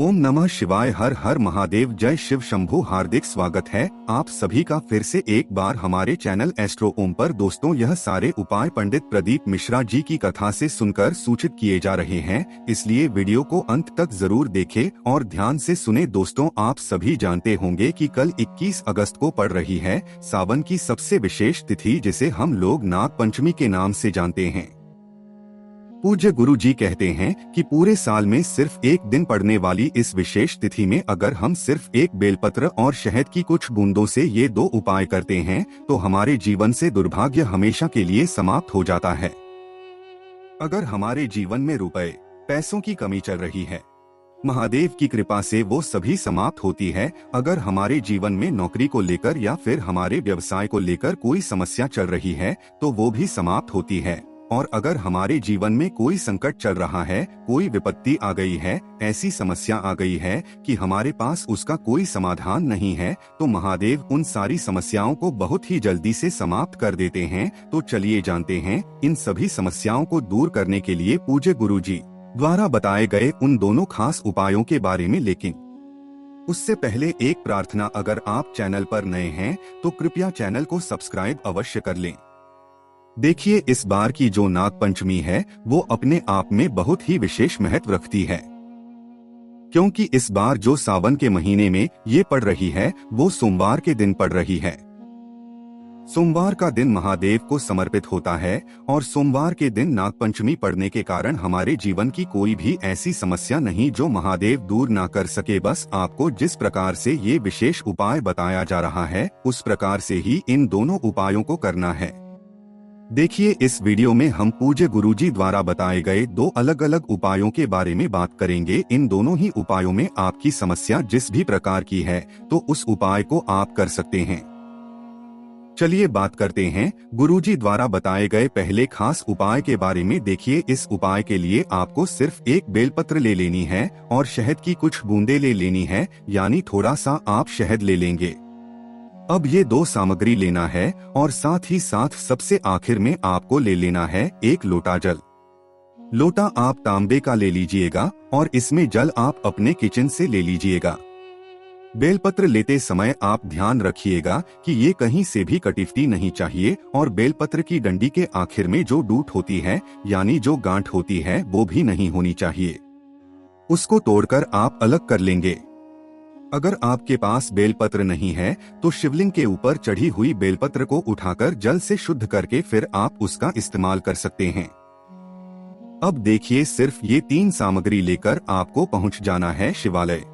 ओम नमः शिवाय। हर हर महादेव। जय शिव शंभू। हार्दिक स्वागत है आप सभी का फिर से एक बार हमारे चैनल एस्ट्रो ओम पर। दोस्तों, यह सारे उपाय पंडित प्रदीप मिश्रा जी की कथा से सुनकर सूचित किए जा रहे हैं, इसलिए वीडियो को अंत तक जरूर देखें और ध्यान से सुने। दोस्तों, आप सभी जानते होंगे कि कल 21 अगस्त को पड़ रही है सावन की सबसे विशेष तिथि, जिसे हम लोग नाग पंचमी के नाम से जानते हैं। पूज्य गुरु जी कहते हैं कि पूरे साल में सिर्फ एक दिन पड़ने वाली इस विशेष तिथि में अगर हम सिर्फ एक बेलपत्र और शहद की कुछ बूंदों से ये दो उपाय करते हैं तो हमारे जीवन से दुर्भाग्य हमेशा के लिए समाप्त हो जाता है। अगर हमारे जीवन में रुपए पैसों की कमी चल रही है, महादेव की कृपा से वो सभी समाप्त होती है। अगर हमारे जीवन में नौकरी को लेकर या फिर हमारे व्यवसाय को लेकर कोई समस्या चल रही है तो वो भी समाप्त होती है। और अगर हमारे जीवन में कोई संकट चल रहा है, कोई विपत्ति आ गई है, ऐसी समस्या आ गई है कि हमारे पास उसका कोई समाधान नहीं है, तो महादेव उन सारी समस्याओं को बहुत ही जल्दी से समाप्त कर देते हैं। तो चलिए जानते हैं इन सभी समस्याओं को दूर करने के लिए पूज्य गुरु जी द्वारा बताए गए उन दोनों खास उपायों के बारे में। लेकिन उससे पहले एक प्रार्थना, अगर आप चैनल पर नए हैं तो कृपया चैनल को सब्सक्राइब अवश्य कर लें। देखिए, इस बार की जो नाग पंचमी है वो अपने आप में बहुत ही विशेष महत्व रखती है, क्योंकि इस बार जो सावन के महीने में ये पड़ रही है वो सोमवार के दिन पड़ रही है। सोमवार का दिन महादेव को समर्पित होता है और सोमवार के दिन नाग पंचमी पड़ने के कारण हमारे जीवन की कोई भी ऐसी समस्या नहीं जो महादेव दूर ना कर सके। बस आपको जिस प्रकार से ये विशेष उपाय बताया जा रहा है उस प्रकार से ही इन दोनों उपायों को करना है। देखिए, इस वीडियो में हम पूज्य गुरुजी द्वारा बताए गए दो अलग अलग उपायों के बारे में बात करेंगे। इन दोनों ही उपायों में आपकी समस्या जिस भी प्रकार की है तो उस उपाय को आप कर सकते हैं। चलिए बात करते हैं गुरुजी द्वारा बताए गए पहले खास उपाय के बारे में। देखिए, इस उपाय के लिए आपको सिर्फ एक बेलपत्र ले लेनी है और शहद की कुछ बूंदे ले लेनी है, यानी थोड़ा सा आप शहद ले लेंगे। अब ये दो सामग्री लेना है और साथ ही साथ सबसे आखिर में आपको ले लेना है एक लोटा जल। लोटा आप तांबे का ले लीजिएगा और इसमें जल आप अपने किचन से ले लीजिएगा। बेलपत्र लेते समय आप ध्यान रखिएगा कि ये कहीं से भी कटिफ्टी नहीं चाहिए और बेलपत्र की डंडी के आखिर में जो डूट होती है यानी जो गांठ होती है वो भी नहीं होनी चाहिए। उसको तोड़कर आप अलग कर लेंगे। अगर आपके पास बेलपत्र नहीं है तो शिवलिंग के ऊपर चढ़ी हुई बेलपत्र को उठाकर जल से शुद्ध करके फिर आप उसका इस्तेमाल कर सकते हैं। अब देखिए, सिर्फ ये तीन सामग्री लेकर आपको पहुंच जाना है शिवालय।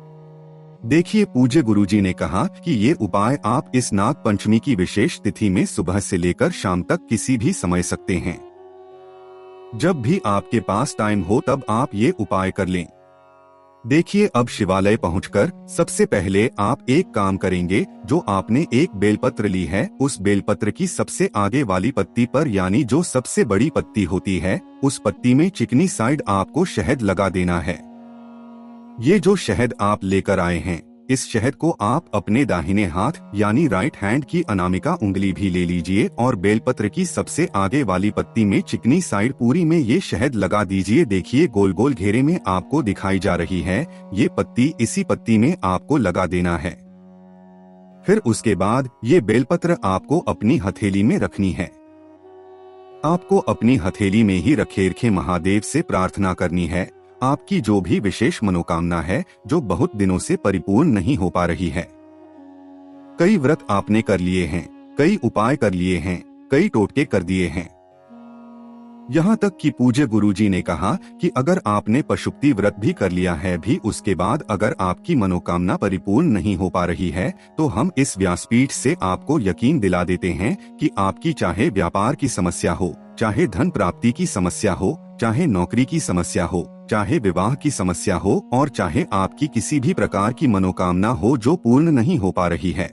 देखिए, पूज्य गुरुजी ने कहा कि ये उपाय आप इस नाग पंचमी की विशेष तिथि में सुबह से लेकर शाम तक किसी भी समय सकते हैं। जब भी आपके पास टाइम हो तब आप ये उपाय कर लें। देखिए, अब शिवालय पहुंचकर सबसे पहले आप एक काम करेंगे। जो आपने एक बेलपत्र ली है उस बेलपत्र की सबसे आगे वाली पत्ती पर, यानी जो सबसे बड़ी पत्ती होती है, उस पत्ती में चिकनी साइड आपको शहद लगा देना है। ये जो शहद आप लेकर आए हैं, इस शहद को आप अपने दाहिने हाथ यानी राइट हैंड की अनामिका उंगली भी ले लीजिए और बेलपत्र की सबसे आगे वाली पत्ती में चिकनी साइड पूरी में ये शहद लगा दीजिए। देखिए, गोल गोल घेरे में आपको दिखाई जा रही है ये पत्ती, इसी पत्ती में आपको लगा देना है। फिर उसके बाद ये बेलपत्र आपको अपनी हथेली में रखनी है। आपको अपनी हथेली में ही रखे रखे महादेव से प्रार्थना करनी है। आपकी जो भी विशेष मनोकामना है जो बहुत दिनों से परिपूर्ण नहीं हो पा रही है। कई व्रत आपने कर लिए हैं, कई उपाय कर लिए हैं, कई टोटके कर दिए हैं। यहाँ तक कि पूज्य गुरुजी ने कहा कि अगर आपने पशुपति व्रत भी कर लिया है, भी उसके बाद अगर आपकी मनोकामना परिपूर्ण नहीं हो पा रही है तो हम इस व्यासपीठ से आपको यकीन दिला देते हैं कि आपकी चाहे व्यापार की समस्या हो, चाहे धन प्राप्ति की समस्या हो, चाहे नौकरी की समस्या हो, चाहे विवाह की समस्या हो और चाहे आपकी किसी भी प्रकार की मनोकामना हो जो पूर्ण नहीं हो पा रही है,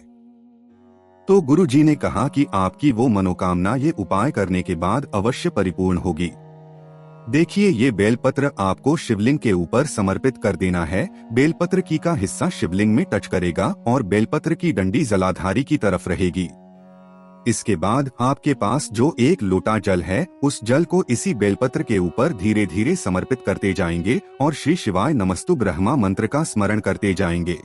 तो गुरु जी ने कहा कि आपकी वो मनोकामना ये उपाय करने के बाद अवश्य परिपूर्ण होगी। देखिए, ये बेलपत्र आपको शिवलिंग के ऊपर समर्पित कर देना है। बेलपत्र की का हिस्सा शिवलिंग में टच करेगा और बेलपत्र की डंडी जलाधारी की तरफ रहेगी। इसके बाद आपके पास जो एक लोटा जल है, उस जल को इसी बेलपत्र के ऊपर धीरे धीरे समर्पित करते जाएंगे और श्री शिवाय नमस्तु ब्रह्मा मंत्र का स्मरण करते जाएंगे।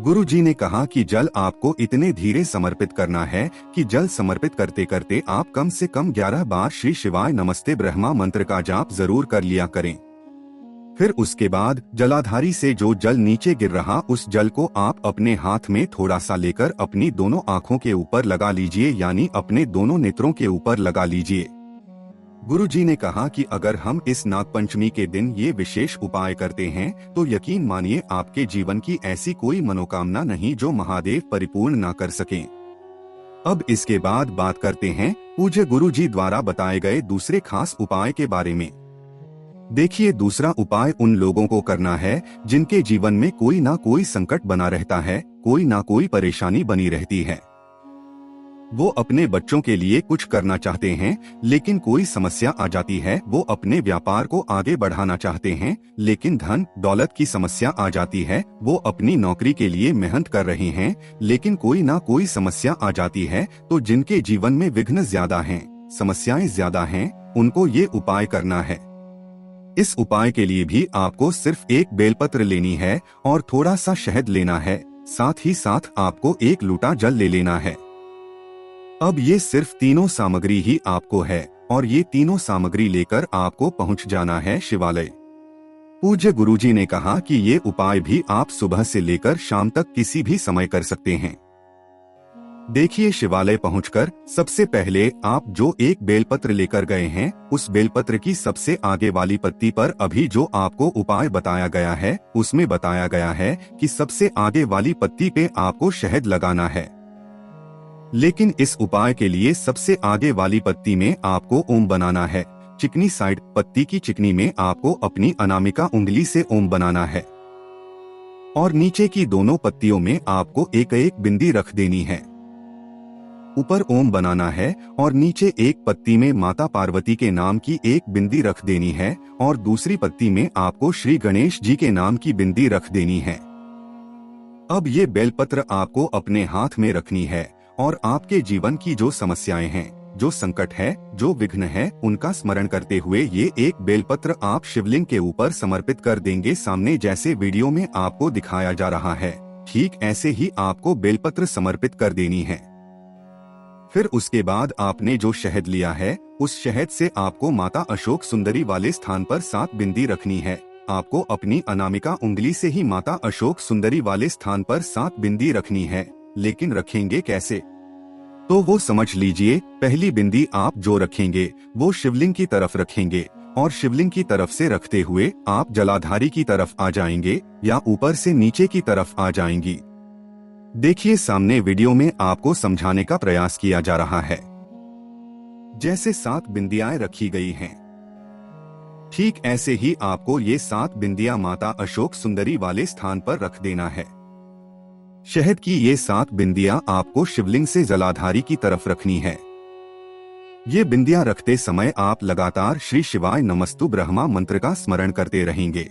गुरु जी ने कहा कि जल आपको इतने धीरे समर्पित करना है कि जल समर्पित करते करते आप कम से कम 11 बार श्री शिवाय नमस्ते ब्रह्मा मंत्र का जाप जरूर कर लिया करें। फिर उसके बाद जलाधारी से जो जल नीचे गिर रहा, उस जल को आप अपने हाथ में थोड़ा सा लेकर अपनी दोनों आंखों के ऊपर लगा लीजिए, यानी अपने दोनों नेत्रों के ऊपर लगा लीजिए। गुरु जी ने कहा कि अगर हम इस नागपंचमी के दिन ये विशेष उपाय करते हैं तो यकीन मानिए आपके जीवन की ऐसी कोई मनोकामना नहीं जो महादेव परिपूर्ण ना कर सकें। अब इसके बाद बात करते हैं पूज्य गुरु जी द्वारा बताए गए दूसरे खास उपाय के बारे में। देखिए, दूसरा उपाय उन लोगों को करना है जिनके जीवन में कोई ना कोई संकट बना रहता है, कोई ना कोई परेशानी बनी रहती है। वो अपने बच्चों के लिए कुछ करना चाहते हैं लेकिन कोई समस्या आ जाती है, वो अपने व्यापार को आगे बढ़ाना चाहते हैं लेकिन धन दौलत की समस्या आ जाती है, वो अपनी नौकरी के लिए मेहनत कर रहे हैं लेकिन कोई ना कोई समस्या आ जाती है। तो जिनके जीवन में विघ्न ज्यादा हैं, समस्याएं ज्यादा हैं, उनको ये उपाय करना है। इस उपाय के लिए भी आपको सिर्फ एक बेलपत्र लेनी है और थोड़ा सा शहद लेना है, साथ ही साथ आपको एक लोटा जल ले लेना है। अब ये सिर्फ तीनों सामग्री ही आपको है और ये तीनों सामग्री लेकर आपको पहुंच जाना है शिवालय। पूज्य गुरुजी ने कहा कि ये उपाय भी आप सुबह से लेकर शाम तक किसी भी समय कर सकते हैं। देखिए, शिवालय पहुंचकर सबसे पहले आप जो एक बेलपत्र लेकर गए हैं, उस बेलपत्र की सबसे आगे वाली पत्ती पर अभी जो आपको उपाय बताया गया है, उसमें बताया गया है कि सबसे आगे वाली पत्ती पे आपको शहद लगाना है। लेकिन इस उपाय के लिए सबसे आगे वाली पत्ती में आपको ओम बनाना है। चिकनी साइड पत्ती की चिकनी में आपको अपनी अनामिका उंगली से ओम बनाना है और नीचे की दोनों पत्तियों में आपको एक एक बिंदी रख देनी है। ऊपर ओम बनाना है और नीचे एक पत्ती में माता पार्वती के नाम की एक बिंदी रख देनी है और दूसरी पत्ती में आपको श्री गणेश जी के नाम की बिंदी रख देनी है। अब ये बेलपत्र आपको अपने हाथ में रखनी है और आपके जीवन की जो समस्याएं हैं, जो संकट है, जो विघ्न है, उनका स्मरण करते हुए ये एक बेलपत्र आप शिवलिंग के ऊपर समर्पित कर देंगे। सामने जैसे वीडियो में आपको दिखाया जा रहा है, ठीक ऐसे ही आपको बेलपत्र समर्पित कर देनी है। फिर उसके बाद आपने जो शहद लिया है, उस शहद से आपको माता अशोक सुंदरी वाले स्थान पर 7 बिंदी रखनी है। आपको अपनी अनामिका उंगली से ही माता अशोक सुंदरी वाले स्थान पर 7 बिंदी रखनी है। लेकिन रखेंगे कैसे, तो वो समझ लीजिए। पहली बिंदी आप जो रखेंगे वो शिवलिंग की तरफ रखेंगे और शिवलिंग की तरफ से रखते हुए आप जलाधारी की तरफ आ जाएंगे या ऊपर से नीचे की तरफ आ जाएंगी। देखिए, सामने वीडियो में आपको समझाने का प्रयास किया जा रहा है। जैसे 7 बिंदियां रखी गई हैं, ठीक ऐसे ही आपको ये 7 बिंदियां माता अशोक सुंदरी वाले स्थान पर रख देना है। शहद की ये 7 बिंदियां आपको शिवलिंग से जलाधारी की तरफ रखनी है। ये बिंदियां रखते समय आप लगातार श्री शिवाय नमस्तु ब्रह्मा मंत्र का स्मरण करते रहेंगे।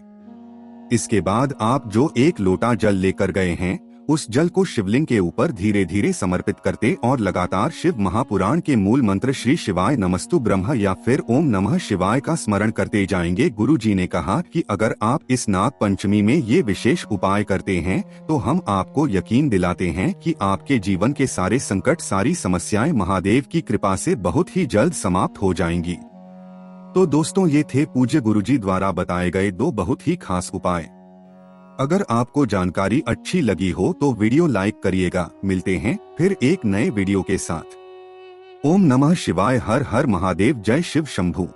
इसके बाद आप जो एक लोटा जल लेकर गए हैं, उस जल को शिवलिंग के ऊपर धीरे धीरे समर्पित करते और लगातार शिव महापुराण के मूल मंत्र श्री शिवाय नमस्तु ब्रह्म या फिर ओम नमः शिवाय का स्मरण करते जाएंगे। गुरु जी ने कहा कि अगर आप इस नाग पंचमी में ये विशेष उपाय करते हैं तो हम आपको यकीन दिलाते हैं कि आपके जीवन के सारे संकट, सारी समस्याएं महादेव की कृपा से बहुत ही जल्द समाप्त हो जाएंगी। तो दोस्तों, ये थे पूज्य गुरु जी द्वारा बताए गए 2 बहुत ही खास उपाय। अगर आपको जानकारी अच्छी लगी हो तो वीडियो लाइक करिएगा। मिलते हैं फिर एक नए वीडियो के साथ। ओम नमः शिवाय। हर हर महादेव। जय शिव शंभू।